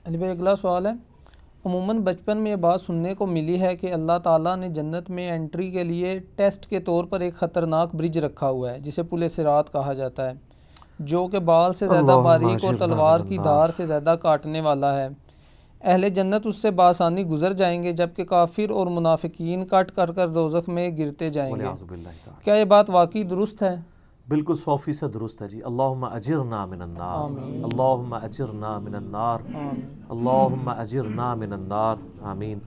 علی بھائی اگلا سوال ہے، عموماً بچپن میں یہ بات سننے کو ملی ہے کہ اللہ تعالیٰ نے جنت میں انٹری کے لیے ٹیسٹ کے طور پر ایک خطرناک برج رکھا ہوا ہے جسے پل صراط کہا جاتا ہے، جو کہ بال سے زیادہ اللہم باریک اور اجرنا من تلوار کی النار۔ دھار سے زیادہ کاٹنے والا ہے۔ اہل جنت اس سے بآسانی گزر جائیں گے جبکہ کافر اور منافقین کٹ کر دوزخ میں گرتے جائیں گے۔ والعیاذ باللہ تعالی۔ کیا یہ بات واقعی درست ہے؟ بالکل 100% درست ہے جی۔ اللہم اجرنا من النار، آمین اللہم اجرنا من النار، آمین اللہم اجرنا من النار، آمین۔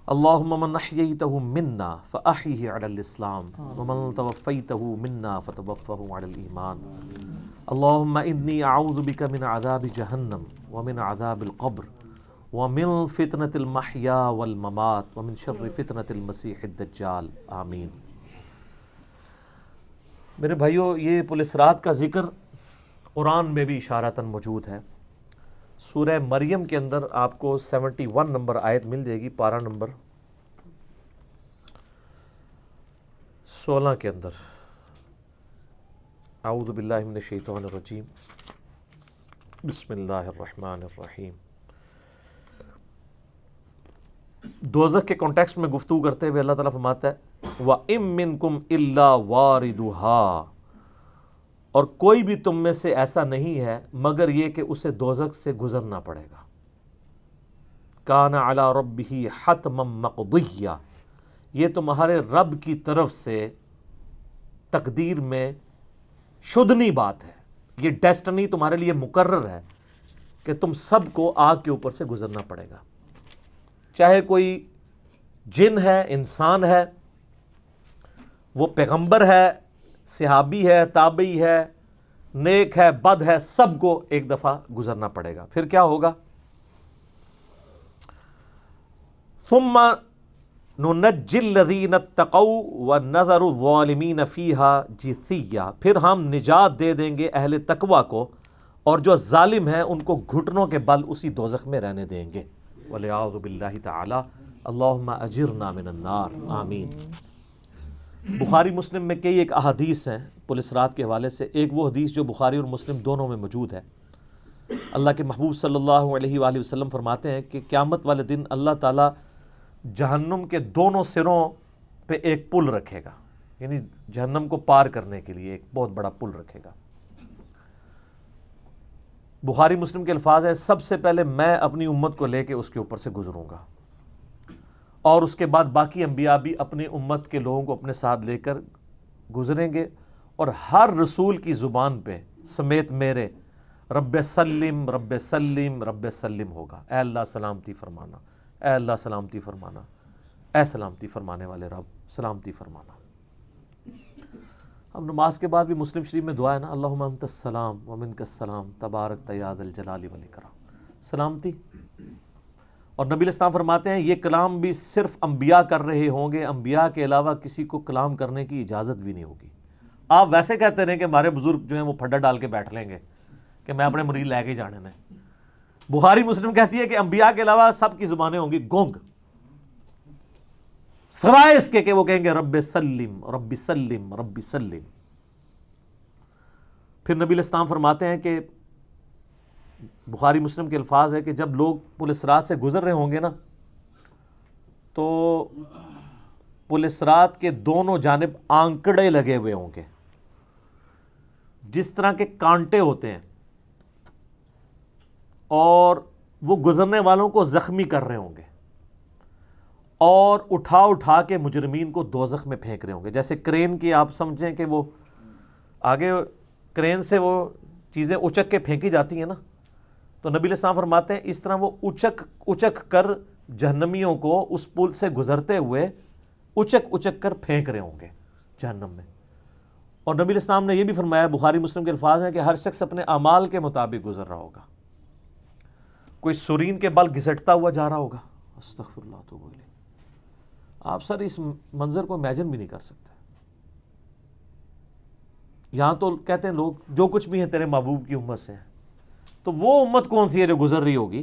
اللہم من احییتہ منا فاحیہ علی الاسلام ومن توفیتہ منا فتوفہ علی الایمان۔ اللہم انی اعوذ بک من عذاب جہنم ومن عذاب القبر ومن فتنة المحیا والممات ومن شر فتنة المسیح الدجال، آمین۔ میرے بھائیو، یہ پل صراط کا ذکر قرآن میں بھی اشارتاً موجود ہے۔ سورہ مریم کے اندر آپ کو 71 نمبر آیت مل جائے گی، پارہ نمبر 16 کے اندر۔ اعوذ باللہ من الشیطان الرجیم، بسم اللہ الرحمن الرحیم۔ دوزخ کے کانٹیکسٹ میں گفتگو کرتے ہوئے اللہ تعالیٰ فرماتا ہے وَإِن مِّنكُمْ إِلَّا وَارِدُهَا، اور کوئی بھی تم میں سے ایسا نہیں ہے مگر یہ کہ اسے دوزخ سے گزرنا پڑے گا۔ كَانَ عَلَى رَبِّهِ حَتْمًا مَقْضِيًّا، یہ تمہارے رب کی طرف سے تقدیر میں شدنی بات ہے، یہ ڈیسٹنی تمہارے لیے مقرر ہے کہ تم سب کو آگ کے اوپر سے گزرنا پڑے گا، چاہے کوئی جن ہے، انسان ہے، وہ پیغمبر ہے، صحابی ہے، تابعی ہے، نیک ہے، بد ہے، سب کو ایک دفعہ گزرنا پڑے گا۔ پھر کیا ہوگا؟ ثم ننجی الذین اتقوا ونذر الظالمین فیہا جثیا، پھر ہم نجات دے دیں گے اہل تقوی کو اور جو ظالم ہیں ان کو گھٹنوں کے بل اسی دوزخ میں رہنے دیں گے۔ والعیاذ باللہ تعالی۔ اللہم اجرنا من النار، آمین۔ بخاری مسلم میں کئی ایک احادیث ہیں پل صراط کے حوالے سے۔ ایک وہ حدیث جو بخاری اور مسلم دونوں میں موجود ہے، اللہ کے محبوب صلی اللہ علیہ وآلہ وسلم فرماتے ہیں کہ قیامت والے دن اللہ تعالیٰ جہنم کے دونوں سروں پہ ایک پل رکھے گا، یعنی جہنم کو پار کرنے کے لیے ایک بہت بڑا پل رکھے گا۔ بخاری مسلم کے الفاظ ہیں سب سے پہلے میں اپنی امت کو لے کے اس کے اوپر سے گزروں گا، اور اس کے بعد باقی انبیاء بھی اپنی امت کے لوگوں کو اپنے ساتھ لے کر گزریں گے، اور ہر رسول کی زبان پہ سمیت میرے رب سلم رب سلم رب سلم ہوگا، اے اللہ سلامتی فرمانا، اے اللہ سلامتی فرمانا، اے سلامتی فرمانے والے رب سلامتی فرمانا۔ اب نماز کے بعد بھی مسلم شریف میں دعا ہے نا، اللہم انت السلام ومنک السلام تبارک یا ذا الجلال والاکرام، سلامتی۔ اور نبی علیہ السلام فرماتے ہیں یہ کلام بھی صرف انبیاء کر رہے ہوں گے، انبیاء کے علاوہ کسی کو کلام کرنے کی اجازت بھی نہیں ہوگی۔ آپ ویسے کہتے رہیں کہ ہمارے بزرگ جو ہیں وہ پھڈا ڈال کے بیٹھ لیں گے کہ میں اپنے مرید لے کے جانے میں۔ بخاری مسلم کہتی ہے کہ انبیاء کے علاوہ سب کی زبانیں ہوں گی گونگ، سوائے اس کے کہ وہ کہیں گے رب سلم رب سلم رب سلم۔ پھر نبی علیہ السلام فرماتے ہیں کہ بخاری مسلم کے الفاظ ہے کہ جب لوگ پل صراط سے گزر رہے ہوں گے نا، تو پل صراط کے دونوں جانب آنکڑے لگے ہوئے ہوں گے، جس طرح کے کانٹے ہوتے ہیں، اور وہ گزرنے والوں کو زخمی کر رہے ہوں گے، اور اٹھا اٹھا کے مجرمین کو دوزخ میں پھینک رہے ہوں گے۔ جیسے کرین کی آپ سمجھیں کہ وہ آگے کرین سے وہ چیزیں اچک کے پھینکی جاتی ہیں نا، تو نبی علیہ السلام فرماتے ہیں اس طرح وہ اچک کر جہنمیوں کو اس پل سے گزرتے ہوئے اچک کر پھینک رہے ہوں گے جہنم میں۔ اور نبی علیہ السلام نے یہ بھی فرمایا، بخاری مسلم کے الفاظ ہیں کہ ہر شخص اپنے اعمال کے مطابق گزر رہا ہوگا۔ کوئی سورین کے بل گھسٹتا ہوا جا رہا ہوگا، استغفر اللہ توب الیہ۔ آپ سر اس منظر کو امیجن بھی نہیں کر سکتے۔ یہاں تو کہتے ہیں لوگ جو کچھ بھی ہے تیرے محبوب کی امت سے ہیں، تو وہ امت کون سی ہے جو گزر رہی ہوگی؟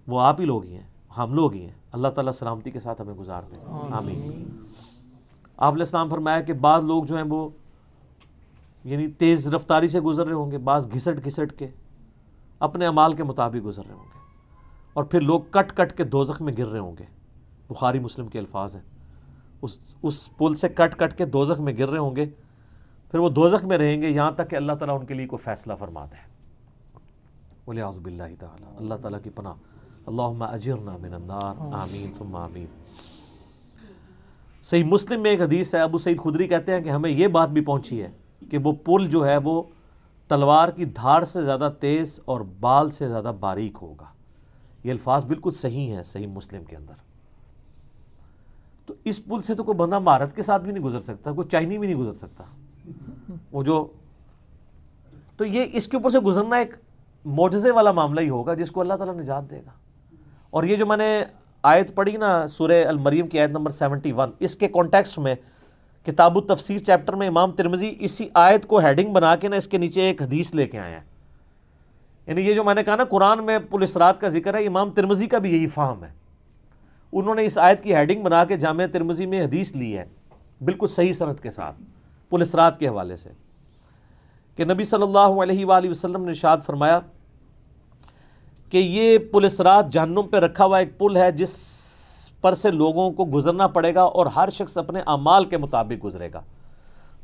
وہ آپ ہی لوگ ہی ہیں، ہم لوگ ہی ہیں۔ اللہ تعالیٰ سلامتی کے ساتھ ہمیں گزار دیں، آمین۔ آپ علیہ السلام فرمایا کہ بعض لوگ جو ہیں وہ یعنی تیز رفتاری سے گزر رہے ہوں گے، بعض گھسٹ کے، اپنے اعمال کے مطابق گزر رہے ہوں گے، اور پھر لوگ کٹ کٹ کے دوزخ میں گر رہے ہوں گے. بخاری مسلم کے الفاظ ہیں، اس پل سے کٹ کٹ کے دوزخ میں گر رہے ہوں گے، پھر وہ دوزخ میں رہیں گے یہاں تک کہ اللہ تعالیٰ ان کے لیے کوئی فیصلہ فرما دے. وَلِعَوْذُ بِاللَّهِ تعالیٰ، اللہ تعالیٰ کی پناہ. اللہم اجرنا من النار، آمین ثم آمین. صحیح مسلم میں ایک حدیث ہے، ابو سعید خدری کہتے ہیں کہ ہمیں یہ بات بھی پہنچی ہے کہ وہ پل جو ہے وہ تلوار کی دھار سے زیادہ تیز اور بال سے زیادہ باریک ہوگا. یہ الفاظ بالکل صحیح ہیں صحیح مسلم کے اندر. تو اس پل سے تو کوئی بندہ مہارت کے ساتھ بھی نہیں گزر سکتا، کوئی چائنی بھی نہیں گزر سکتا. وہ جو تو یہ اس کے اوپر سے گزرنا ایک معجزے والا معاملہ ہی ہوگا جس کو اللہ تعالیٰ نجات دے گا. اور یہ جو میں نے آیت پڑھی نا سورہ المریم کی آیت نمبر 71، اس کے کانٹیکسٹ میں کتاب التفسیر چیپٹر میں امام ترمذی اسی آیت کو ہیڈنگ بنا کے نا اس کے نیچے ایک حدیث لے کے آئے ہیں. یعنی یہ جو میں نے کہا نا قرآن میں پل صراط کا ذکر ہے، امام ترمذی کا بھی یہی فہم ہے. انہوں نے اس آیت کی ہیڈنگ بنا کے جامع ترمذی میں حدیث لی ہے بالکل صحیح سند کے ساتھ پل صراط کے حوالے سے، کہ نبی صلی اللہ علیہ وآلہ وسلم نے ارشاد فرمایا کہ یہ پل صراط جہنم پہ رکھا ہوا ایک پل ہے جس پر سے لوگوں کو گزرنا پڑے گا، اور ہر شخص اپنے اعمال کے مطابق گزرے گا.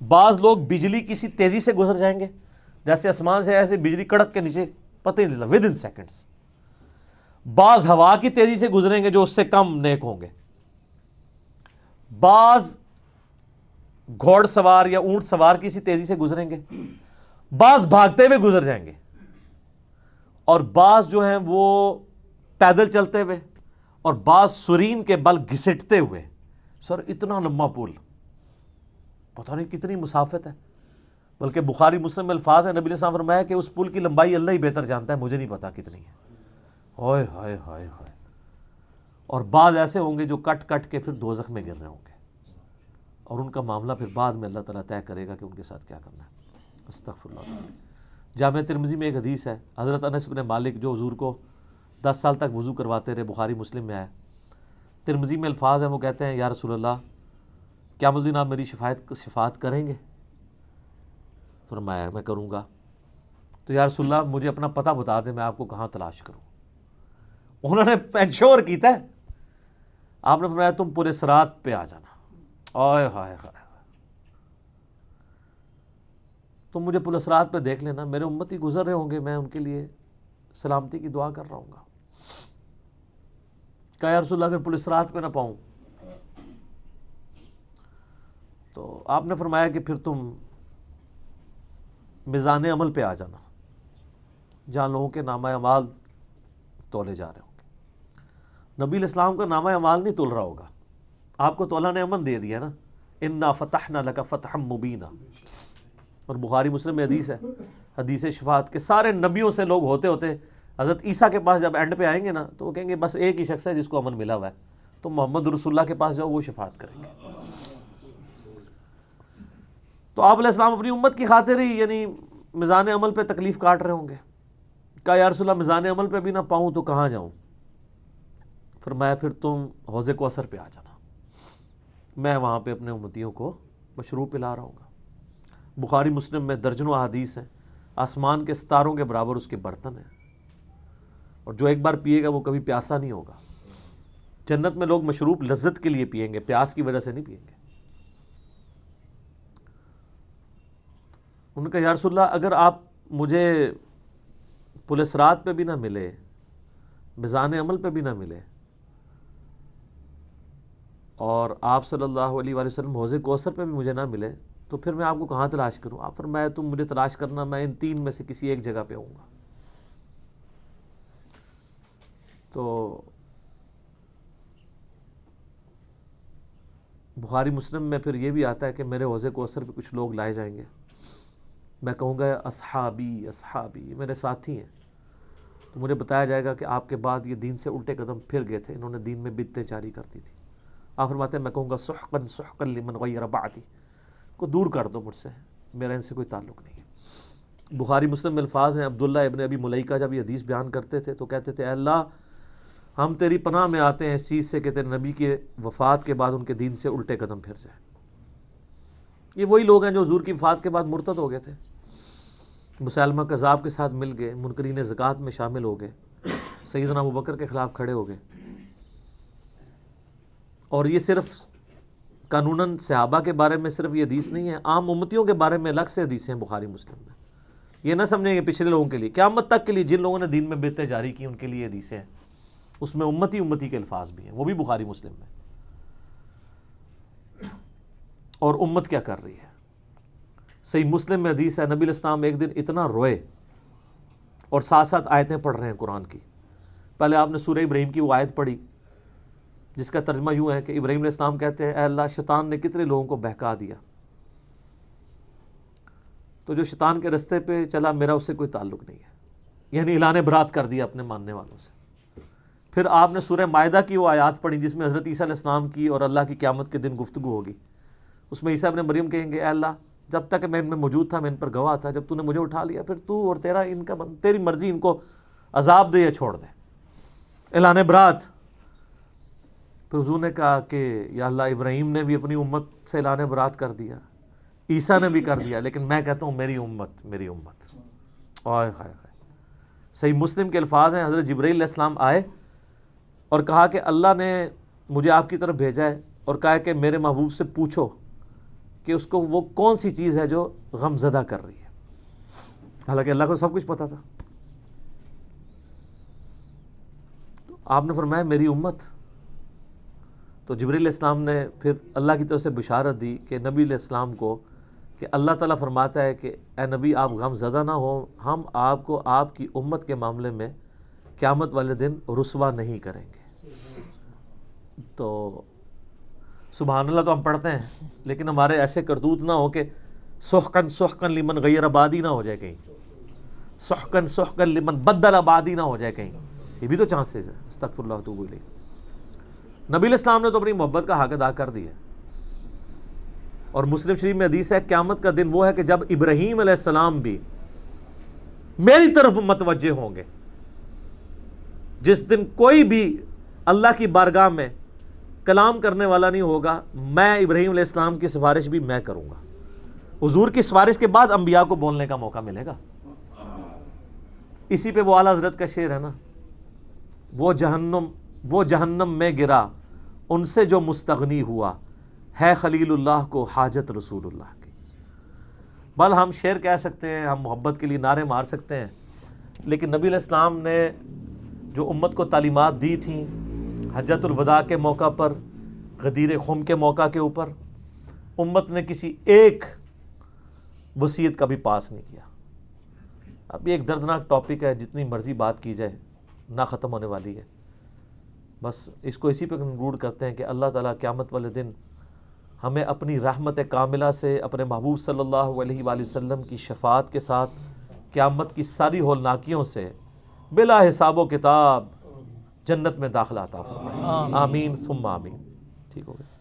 بعض لوگ بجلی کسی تیزی سے گزر جائیں گے، جیسے آسمان سے ایسے بجلی کڑک کے نیچے پتہ ہی نہیں چلتا ود ان سیکنڈس. بعض ہوا کی تیزی سے گزریں گے جو اس سے کم نیک ہوں گے. بعض گھوڑ سوار یا اونٹ سوار کسی تیزی سے گزریں گے، بعض بھاگتے ہوئے گزر جائیں گے، اور بعض جو ہیں وہ پیدل چلتے ہوئے، اور بعض سرین کے بل گھسٹتے ہوئے. سر اتنا لمبا پل، پتہ نہیں کتنی مسافت ہے. بلکہ بخاری مسلم میں الفاظ ہیں، نبی علیہ السلام نے فرمایا کہ اس پل کی لمبائی اللہ ہی بہتر جانتا ہے، مجھے نہیں پتا کتنی ہے. ہائے ہائے ہائے ہائے. اور بعض ایسے ہوں گے جو کٹ کٹ کے پھر دوزخ میں گر رہے ہوں گے، اور ان کا معاملہ پھر بعد میں اللہ تعالیٰ طے کرے گا کہ ان کے ساتھ کیا کرنا ہے. استغفر اللہ. جامع ترمذی میں ایک حدیث ہے، حضرت انس بن مالک جو حضور کو 10 سال تک وضو کرواتے رہے، بخاری مسلم میں ہے. ترمذی میں الفاظ ہیں، وہ کہتے ہیں یا رسول اللہ قیامت الدین آپ میری شفاعت کریں گے؟ فرمایا میں کروں گا. تو یا رسول اللہ مجھے اپنا پتہ بتا دیں، میں آپ کو کہاں تلاش کروں. انہوں نے انشور کیتا ہے. آپ نے فرمایا تم پل صراط پہ آ جانا. آئے ہائے ہائے، تم مجھے پل صراط پہ دیکھ لینا، میرے امتی گزر رہے ہوں گے، میں ان کے لیے سلامتی کی دعا کر رہا ہوں گا. کہا یا رسول اللہ اگر پل صراط پہ نہ پاؤں؟ تو آپ نے فرمایا کہ پھر تم میزان عمل پہ آ جانا، جہاں لوگوں کے نامہ اعمال تولے جا رہے ہوں گے. نبی علیہ السلام کا نامہ اعمال نہیں تول رہا ہوگا، آپ کو تو اللہ نے امن دے دیا نا، انا فتحنا لک فتحا مبینا. اور بخاری مسلم میں حدیث ہے، حدیث شفاعت کے سارے نبیوں سے لوگ ہوتے ہوتے حضرت عیسیٰ کے پاس جب اینڈ پہ آئیں گے نا تو وہ کہیں گے بس ایک ہی شخص ہے جس کو امن ملا ہوا ہے، تو محمد رسول اللہ کے پاس جاؤ، وہ شفاعت کریں گے. تو آپ علیہ السلام اپنی امت کی خاطر ہی یعنی میزان عمل پہ تکلیف کاٹ رہے ہوں گے. کہا یا رسول اللہ میزان عمل پہ بھی نہ پاؤں تو کہاں جاؤں؟ فرمایا پھر تم حوض کوثر پہ آ جانا، میں وہاں پہ اپنے امتیوں کو مشروب پلا رہا ہوں گا. بخاری مسلم میں درجنوں احادیث ہیں، آسمان کے ستاروں کے برابر اس کے برتن ہیں، اور جو ایک بار پیے گا وہ کبھی پیاسا نہیں ہوگا. جنت میں لوگ مشروب لذت کے لیے پئیں گے، پیاس کی وجہ سے نہیں پئیں گے. ان کا یا رسول اللہ اگر آپ مجھے پل صراط پہ بھی نہ ملے، میزان عمل پہ بھی نہ ملے، اور آپ صلی اللہ علیہ وآلہ وسلم حوض کوثر پہ بھی مجھے نہ ملے، تو پھر میں آپ کو کہاں تلاش کروں؟ آپ فرمایا تم مجھے تلاش کرنا، میں ان 3 میں سے کسی ایک جگہ پہ ہوں گا. تو بخاری مسلم میں پھر یہ بھی آتا ہے کہ میرے حوض کوثر پہ کچھ لوگ لائے جائیں گے، میں کہوں گا اصحابی اصحابی، یہ میرے ساتھی ہیں. تو مجھے بتایا جائے گا کہ آپ کے بعد یہ دین سے الٹے قدم پھر گئے تھے، انہوں نے دین میں بدعتیں جاری کر دی تھی. آپ فرماتے ہیں میں کہوں گا سحقا سحقا لمن غیر بعدی، کو دور کر دو مجھ سے، میرا ان سے کوئی تعلق نہیں ہے. بخاری مسلم میں الفاظ ہیں، عبداللہ ابن ابی ملیکہ جب یہ حدیث بیان کرتے تھے تو کہتے تھے اے اللہ ہم تیری پناہ میں آتے ہیں اس چیز سے کہ تیرے نبی کے وفات کے بعد ان کے دین سے الٹے قدم پھر جائیں. یہ وہی لوگ ہیں جو حضور کی وفات کے بعد مرتد ہو گئے تھے. مسلمہ کذاب کے ساتھ مل گئے، منکرین زکوٰۃ میں شامل ہو گئے، سیدنا ابوبکر کے خلاف کھڑے ہو گئے. اور یہ صرف قانوناً صحابہ کے بارے میں صرف یہ حدیث نہیں ہے، عام امتیوں کے بارے میں الگ سے حدیثیں ہیں بخاری مسلم میں. یہ نہ سمجھیں کہ پچھلے لوگوں کے لیے، قیامت تک کے لیے جن لوگوں نے دین میں بدعتیں جاری کی ان کے لیے حدیثیں ہیں. اس میں امتی کے الفاظ بھی ہیں، وہ بھی بخاری مسلم میں. اور امت کیا کر رہی ہے؟ صحیح مسلم میں حدیث ہے، نبی علیہ السلام ایک دن اتنا روئے اور ساتھ ساتھ آیتیں پڑھ رہے ہیں قرآن کی. پہلے آپ نے سورہ ابراہیم کی وہ آیت پڑھی جس کا ترجمہ یوں ہے کہ ابراہیم علیہ السلام کہتے ہیں اے اللہ شیطان نے کتنے لوگوں کو بہکا دیا، تو جو شیطان کے رستے پہ چلا میرا اس سے کوئی تعلق نہیں ہے، یعنی اعلان برات کر دیا اپنے ماننے والوں سے. پھر آپ نے سورہ مائدہ کی وہ آیات پڑھی جس میں حضرت عیسیٰ علیہ السلام کی اور اللہ کی قیامت کے دن گفتگو ہوگی. اس میں عیسیٰ ابن مریم کہیں گے اے اللہ جب تک میں ان میں موجود تھا میں ان پر گواہ تھا، جب تو نے مجھے اٹھا لیا پھر تو اور تیرا ان کا تیری مرضی ان کو عذاب دے یا چھوڑ دے. اعلان برات. پھر حضور نے کہا کہ یا اللہ ابراہیم نے بھی اپنی امت سے اعلان برات کر دیا، عیسیٰ نے بھی کر دیا، لیکن میں کہتا ہوں میری امت میری امت. آئے ہائے ہائے. صحیح مسلم کے الفاظ ہیں، حضرت جبرائیل علیہ السلام آئے اور کہا کہ اللہ نے مجھے آپ کی طرف بھیجا ہے اور کہا کہ میرے محبوب سے پوچھو کہ اس کو وہ کون سی چیز ہے جو غم زدہ کر رہی ہے. حالانکہ اللہ کو سب کچھ پتا تھا. آپ نے فرمایا میری امت. تو جبرائیل علیہ السلام نے پھر اللہ کی طرف سے بشارت دی کہ نبی علیہ السلام کو کہ اللہ تعالیٰ فرماتا ہے کہ اے نبی آپ غم زدہ نہ ہو، ہم آپ کو آپ کی امت کے معاملے میں قیامت والے دن رسوا نہیں کریں گے. تو سبحان اللہ تو ہم پڑھتے ہیں لیکن ہمارے ایسے کرتوت نہ ہو کہ سحقن سحقن لمن غیر آبادی نہ ہو جائے کہیں، سحقن سحقن لمن بدل آبادی نہ ہو جائے کہیں. یہ بھی تو چانسز ہے. استغفر اللہ واتوب الیہ. نبی علیہ السلام نے تو اپنی محبت کا حق ادا کر دیا. اور مسلم شریف میں حدیث ہے قیامت کا دن وہ ہے کہ جب ابراہیم علیہ السلام بھی میری طرف متوجہ ہوں گے، جس دن کوئی بھی اللہ کی بارگاہ میں کلام کرنے والا نہیں ہوگا، میں ابراہیم علیہ السلام کی سفارش بھی میں کروں گا. حضور کی سفارش کے بعد انبیاء کو بولنے کا موقع ملے گا. اسی پہ وہ اعلیٰ حضرت کا شعر ہے نا، وہ جہنم میں گرا ان سے جو مستغنی ہوا، ہے خلیل اللہ کو حاجت رسول اللہ کی. بل ہم شعر کہہ سکتے ہیں، ہم محبت کے لیے نعرے مار سکتے ہیں، لیکن نبی علیہ السلام نے جو امت کو تعلیمات دی تھیں حجۃ الوداع کے موقع پر، غدیر خم کے موقع کے اوپر، امت نے کسی ایک وصیت کا بھی پاس نہیں کیا. اب یہ ایک دردناک ٹاپک ہے، جتنی مرضی بات کی جائے نہ ختم ہونے والی ہے. بس اس کو اسی پہ کنکلوڈ کرتے ہیں کہ اللہ تعالیٰ قیامت والے دن ہمیں اپنی رحمت کاملہ سے اپنے محبوب صلی اللہ علیہ وآلہ وسلم کی شفاعت کے ساتھ قیامت کی ساری ہولناکیوں سے بلا حساب و کتاب جنت میں داخلہ عطا فرمائے. آمین ثم آمین. ٹھیک ہو گیا.